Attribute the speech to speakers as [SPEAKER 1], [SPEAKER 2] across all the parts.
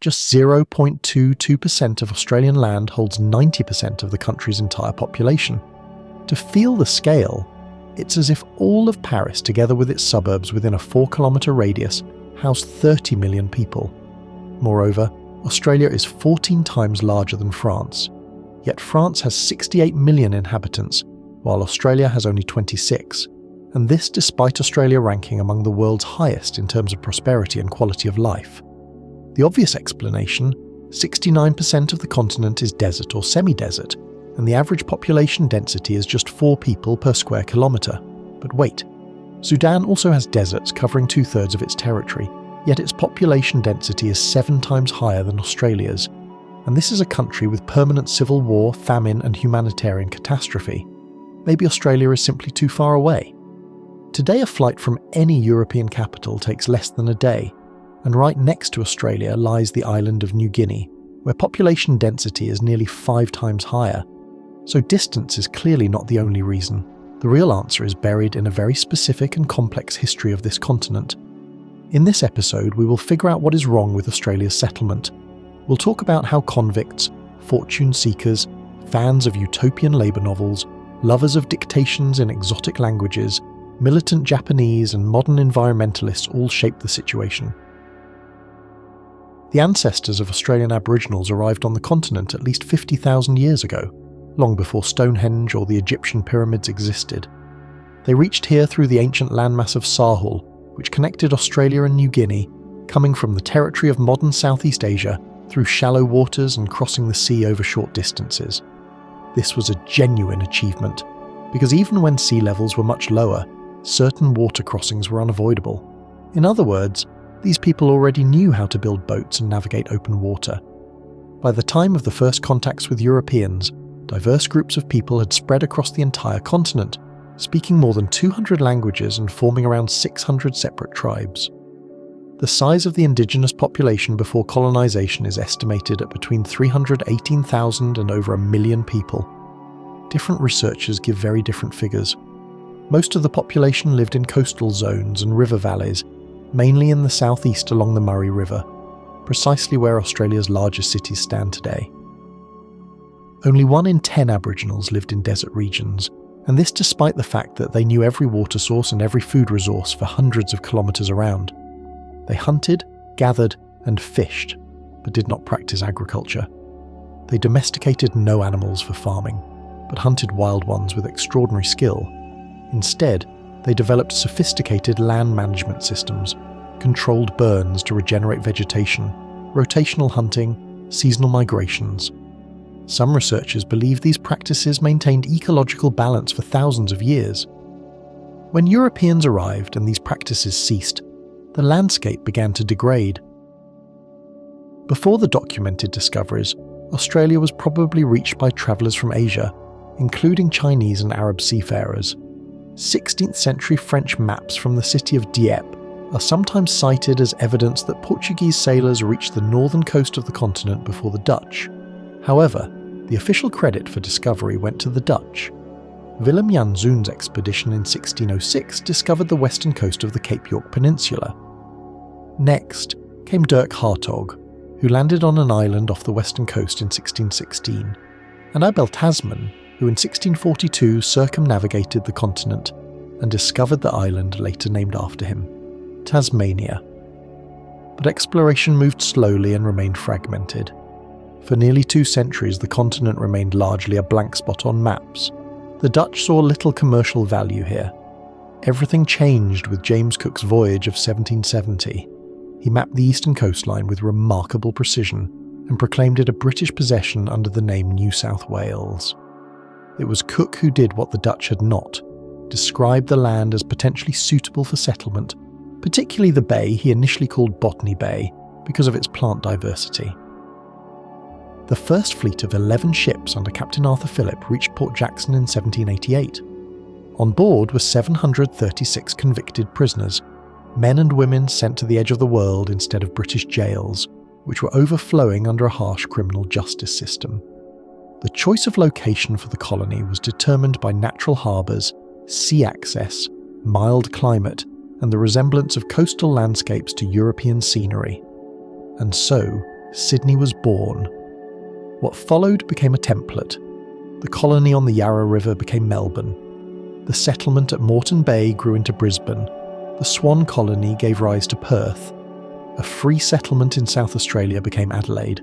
[SPEAKER 1] Just 0.22% of Australian land holds 90% of the country's entire population. To feel the scale, it's as if all of Paris, together with its suburbs within a 4-kilometre radius, house 30 million people. Moreover, Australia is 14 times larger than France. Yet France has 68 million inhabitants, while Australia has only 26. And this despite Australia ranking among the world's highest in terms of prosperity and quality of life. The obvious explanation, 69% of the continent is desert or semi-desert, and the average population density is just 4 people per square kilometre. But wait, Sudan also has deserts covering 2/3 of its territory, yet its population density is 7 times higher than Australia's. And this is a country with permanent civil war, famine and humanitarian catastrophe. Maybe Australia is simply too far away. Today a flight from any European capital takes less than a day, and right next to Australia lies the island of New Guinea, where population density is nearly 5 times higher. So distance is clearly not the only reason. The real answer is buried in a very specific and complex history of this continent. In this episode, we will figure out what is wrong with Australia's settlement. We'll talk about how convicts, fortune seekers, fans of utopian labour novels, lovers of dictations in exotic languages, militant Japanese and modern environmentalists all shaped the situation. The ancestors of Australian Aboriginals arrived on the continent at least 50,000 years ago, long before Stonehenge or the Egyptian pyramids existed. They reached here through the ancient landmass of Sahul, which connected Australia and New Guinea, coming from the territory of modern Southeast Asia through shallow waters and crossing the sea over short distances. This was a genuine achievement, because even when sea levels were much lower, certain water crossings were unavoidable. In other words, these people already knew how to build boats and navigate open water. By the time of the first contacts with Europeans, diverse groups of people had spread across the entire continent, speaking more than 200 languages and forming around 600 separate tribes. The size of the indigenous population before colonisation is estimated at between 318,000 and over 1 million people. Different researchers give very different figures. Most of the population lived in coastal zones and river valleys, mainly in the southeast along the Murray River, precisely where Australia's largest cities stand today. Only 1 in 10 Aboriginals lived in desert regions, and this despite the fact that they knew every water source and every food resource for hundreds of kilometres around. They hunted, gathered, and fished, but did not practice agriculture. They domesticated no animals for farming, but hunted wild ones with extraordinary skill. Instead, they developed sophisticated land management systems, controlled burns to regenerate vegetation, rotational hunting, seasonal migrations. Some researchers believe these practices maintained ecological balance for thousands of years. When Europeans arrived and these practices ceased, the landscape began to degrade. Before the documented discoveries, Australia was probably reached by travellers from Asia, including Chinese and Arab seafarers. 16th century French maps from the city of Dieppe are sometimes cited as evidence that Portuguese sailors reached the northern coast of the continent before the Dutch. However, the official credit for discovery went to the Dutch. Willem Janszoon's expedition in 1606 discovered the western coast of the Cape York Peninsula. Next came Dirk Hartog, who landed on an island off the western coast in 1616, and Abel Tasman, who in 1642 circumnavigated the continent and discovered the island later named after him, Tasmania. But exploration moved slowly and remained fragmented. For nearly 2 centuries, the continent remained largely a blank spot on maps. The Dutch saw little commercial value here. Everything changed with James Cook's voyage of 1770. He mapped the eastern coastline with remarkable precision and proclaimed it a British possession under the name New South Wales. It was Cook who did what the Dutch had not, described the land as potentially suitable for settlement, particularly the bay he initially called Botany Bay because of its plant diversity. The first fleet of 11 ships under Captain Arthur Phillip reached Port Jackson in 1788. On board were 736 convicted prisoners, men and women sent to the edge of the world instead of British jails, which were overflowing under a harsh criminal justice system. The choice of location for the colony was determined by natural harbours, sea access, mild climate, and the resemblance of coastal landscapes to European scenery. And so, Sydney was born. What followed became a template. The colony on the Yarra River became Melbourne. The settlement at Moreton Bay grew into Brisbane. The Swan Colony gave rise to Perth. A free settlement in South Australia became Adelaide.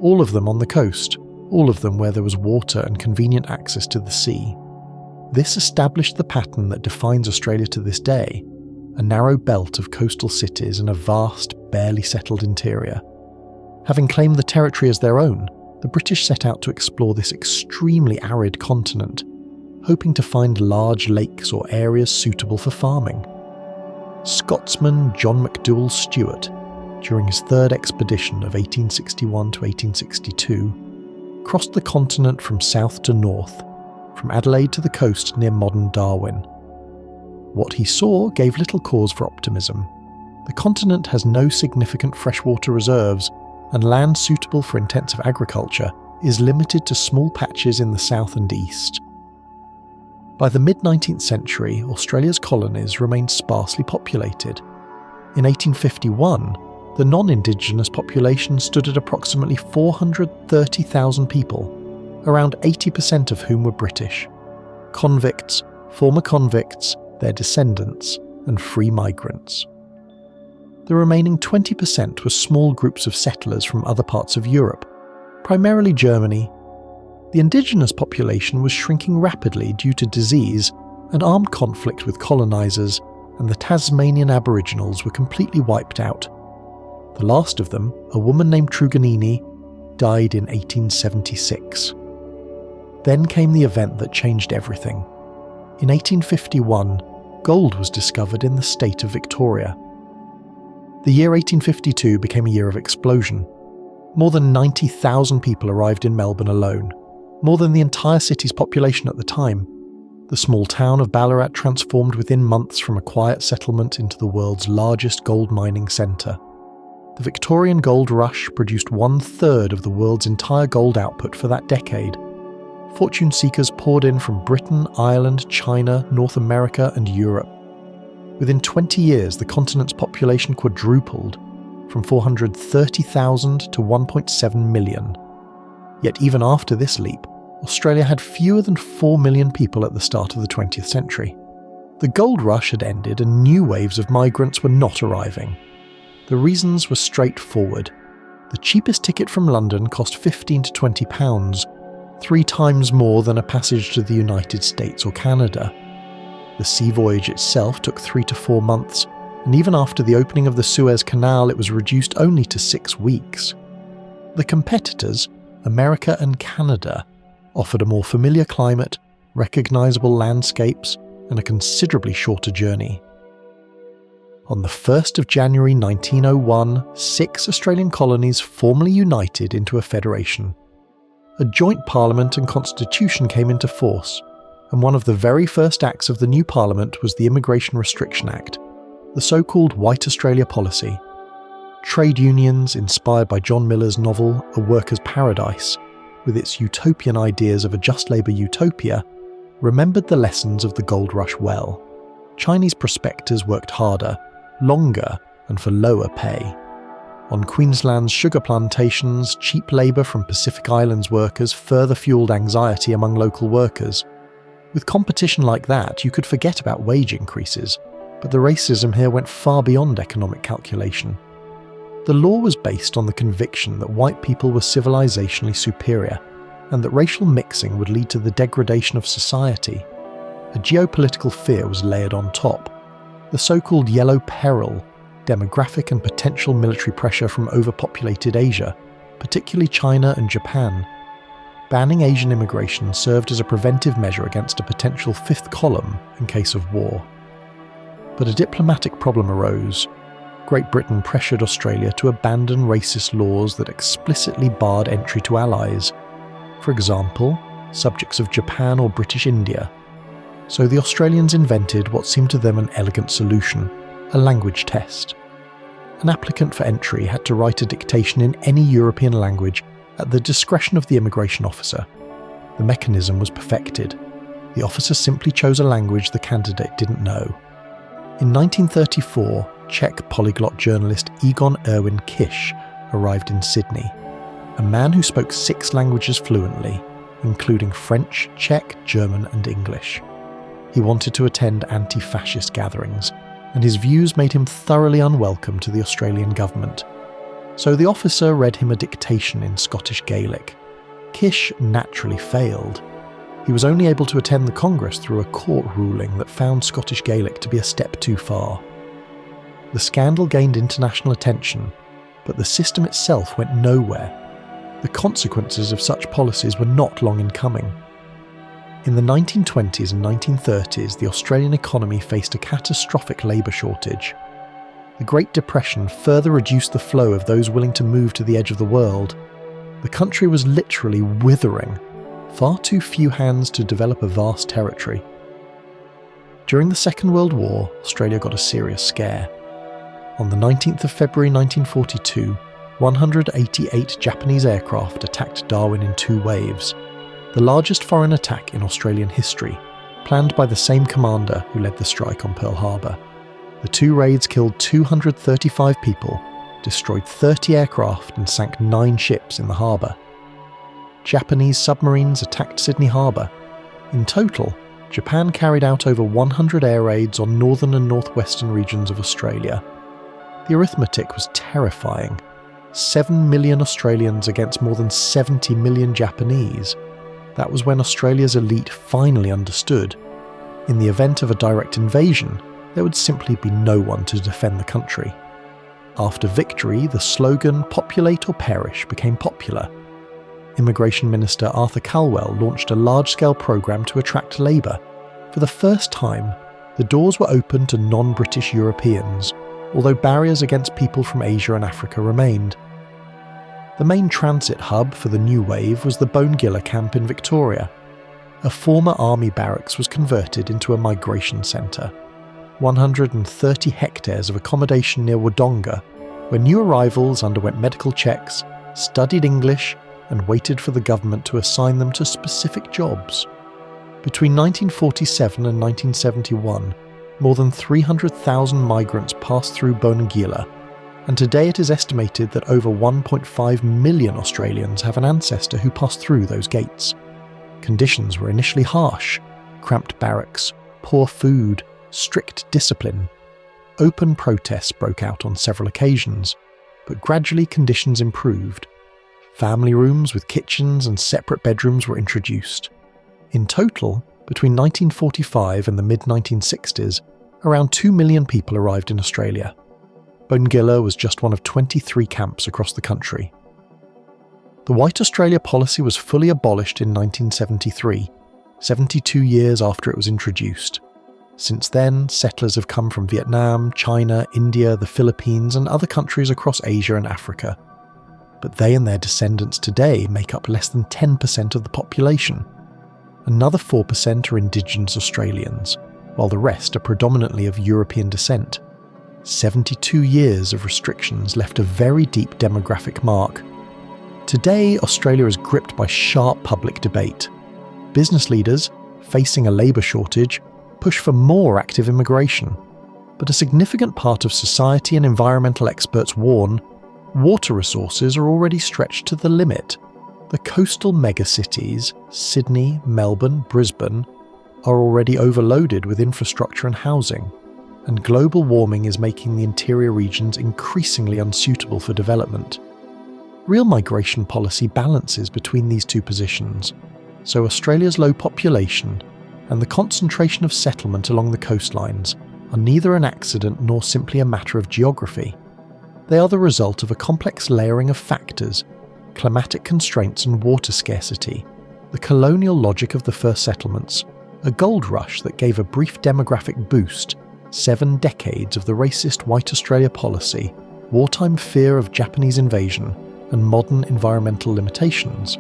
[SPEAKER 1] All of them on the coast, all of them where there was water and convenient access to the sea. This established the pattern that defines Australia to this day, a narrow belt of coastal cities and a vast, barely settled interior. Having claimed the territory as their own, the British set out to explore this extremely arid continent, hoping to find large lakes or areas suitable for farming. Scotsman John McDowell Stuart, during his third expedition of 1861 to 1862, crossed the continent from south to north, from Adelaide to the coast near modern Darwin. What he saw gave little cause for optimism. The continent has no significant freshwater reserves, and land suitable for intensive agriculture is limited to small patches in the south and east. By the mid-19th century, Australia's colonies remained sparsely populated. In 1851, the non-Indigenous population stood at approximately 430,000 people, around 80% of whom were British. Convicts, former convicts, their descendants, and free migrants. The remaining 20% were small groups of settlers from other parts of Europe, primarily Germany. The indigenous population was shrinking rapidly due to disease and armed conflict with colonisers, and the Tasmanian Aboriginals were completely wiped out. The last of them, a woman named Truganini, died in 1876. Then came the event that changed everything. In 1851, gold was discovered in the state of Victoria. The year 1852 became a year of explosion. More than 90,000 people arrived in Melbourne alone, more than the entire city's population at the time. The small town of Ballarat transformed within months from a quiet settlement into the world's largest gold mining centre. The Victorian Gold Rush produced 1/3 of the world's entire gold output for that decade. Fortune seekers poured in from Britain, Ireland, China, North America, and Europe. Within 20 years, the continent's population quadrupled, from 430,000 to 1.7 million. Yet even after this leap, Australia had fewer than 4 million people at the start of the 20th century. The gold rush had ended and new waves of migrants were not arriving. The reasons were straightforward. The cheapest ticket from London cost £15 to £20, 3 times more than a passage to the United States or Canada. The sea voyage itself took 3 to 4 months, and even after the opening of the Suez Canal it was reduced only to 6 weeks. The competitors, America and Canada, offered a more familiar climate, recognisable landscapes, and a considerably shorter journey. On the 1st of January 1901, 6 Australian colonies formally united into a federation. A joint parliament and constitution came into force, and one of the very first acts of the new parliament was the Immigration Restriction Act, the so-called White Australia policy. Trade unions, inspired by John Miller's novel A Worker's Paradise, with its utopian ideas of a just labour utopia, remembered the lessons of the gold rush well. Chinese prospectors worked harder, longer, and for lower pay. On Queensland's sugar plantations, cheap labour from Pacific Islands workers further fuelled anxiety among local workers. With competition like that, you could forget about wage increases, but the racism here went far beyond economic calculation. The law was based on the conviction that white people were civilizationally superior, and that racial mixing would lead to the degradation of society. A geopolitical fear was layered on top. The so-called Yellow Peril, demographic and potential military pressure from overpopulated Asia, particularly China and Japan. Banning Asian immigration served as a preventive measure against a potential fifth column in case of war. But a diplomatic problem arose. Great Britain pressured Australia to abandon racist laws that explicitly barred entry to allies, for example, subjects of Japan or British India. So the Australians invented what seemed to them an elegant solution, a language test. An applicant for entry had to write a dictation in any European language at the discretion of the immigration officer. The mechanism was perfected. The officer simply chose a language the candidate didn't know. In 1934, Czech polyglot journalist Egon Erwin Kish arrived in Sydney, a man who spoke 6 languages fluently, including French, Czech, German and English. He wanted to attend anti-fascist gatherings, and his views made him thoroughly unwelcome to the Australian government. So the officer read him a dictation in Scottish Gaelic. Kish naturally failed. He was only able to attend the Congress through a court ruling that found Scottish Gaelic to be a step too far. The scandal gained international attention, but the system itself went nowhere. The consequences of such policies were not long in coming. In the 1920s and 1930s, the Australian economy faced a catastrophic labour shortage. The Great Depression further reduced the flow of those willing to move to the edge of the world. The country was literally withering. Far too few hands to develop a vast territory. During the Second World War, Australia got a serious scare. On the 19th of February 1942, 188 Japanese aircraft attacked Darwin in 2 waves, the largest foreign attack in Australian history, planned by the same commander who led the strike on Pearl Harbor. The 2 raids killed 235 people, destroyed 30 aircraft and sank 9 ships in the harbour. Japanese submarines attacked Sydney Harbour. In total, Japan carried out over 100 air raids on northern and northwestern regions of Australia. The arithmetic was terrifying. 7 million Australians against more than 70 million Japanese. That was when Australia's elite finally understood. In the event of a direct invasion, there would simply be no one to defend the country. After victory, the slogan "Populate or perish" became popular. Immigration Minister Arthur Calwell launched a large-scale programme to attract labour. For the first time, the doors were open to non-British Europeans, although barriers against people from Asia and Africa remained. The main transit hub for the new wave was the Bonegilla camp in Victoria. A former army barracks was converted into a migration centre. 130 hectares of accommodation near Wodonga, where new arrivals underwent medical checks, studied English, and waited for the government to assign them to specific jobs. Between 1947 and 1971, more than 300,000 migrants passed through Bonegilla, and today it is estimated that over 1.5 million Australians have an ancestor who passed through those gates. Conditions were initially harsh: cramped barracks, poor food, strict discipline. Open protests broke out on several occasions, but gradually conditions improved. Family rooms with kitchens and separate bedrooms were introduced. In total, between 1945 and the mid-1960s, around 2 million people arrived in Australia. Bonegilla was just one of 23 camps across the country. The White Australia policy was fully abolished in 1973, 72 years after it was introduced. Since then, settlers have come from Vietnam, China, India, the Philippines, and other countries across Asia and Africa. But they and their descendants today make up less than 10% of the population. Another 4% are Indigenous Australians, while the rest are predominantly of European descent. 72 years of restrictions left a very deep demographic mark. Today, Australia is gripped by sharp public debate. Business leaders, facing a labour shortage, push for more active immigration. But a significant part of society and environmental experts warn water resources are already stretched to the limit. The coastal megacities, Sydney, Melbourne, Brisbane, are already overloaded with infrastructure and housing, and global warming is making the interior regions increasingly unsuitable for development. Real migration policy balances between these two positions, so Australia's low population and the concentration of settlement along the coastlines are neither an accident nor simply a matter of geography. They are the result of a complex layering of factors: climatic constraints and water scarcity, the colonial logic of the first settlements, a gold rush that gave a brief demographic boost, 7 decades of the racist White Australia policy, wartime fear of Japanese invasion, and modern environmental limitations.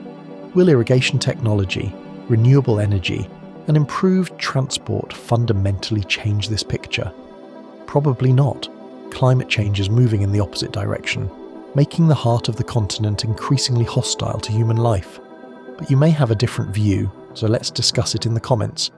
[SPEAKER 1] Will irrigation technology, renewable energy, and improved transport fundamentally change this picture? Probably not. Climate change is moving in the opposite direction, making the heart of the continent increasingly hostile to human life. But you may have a different view, so let's discuss it in the comments.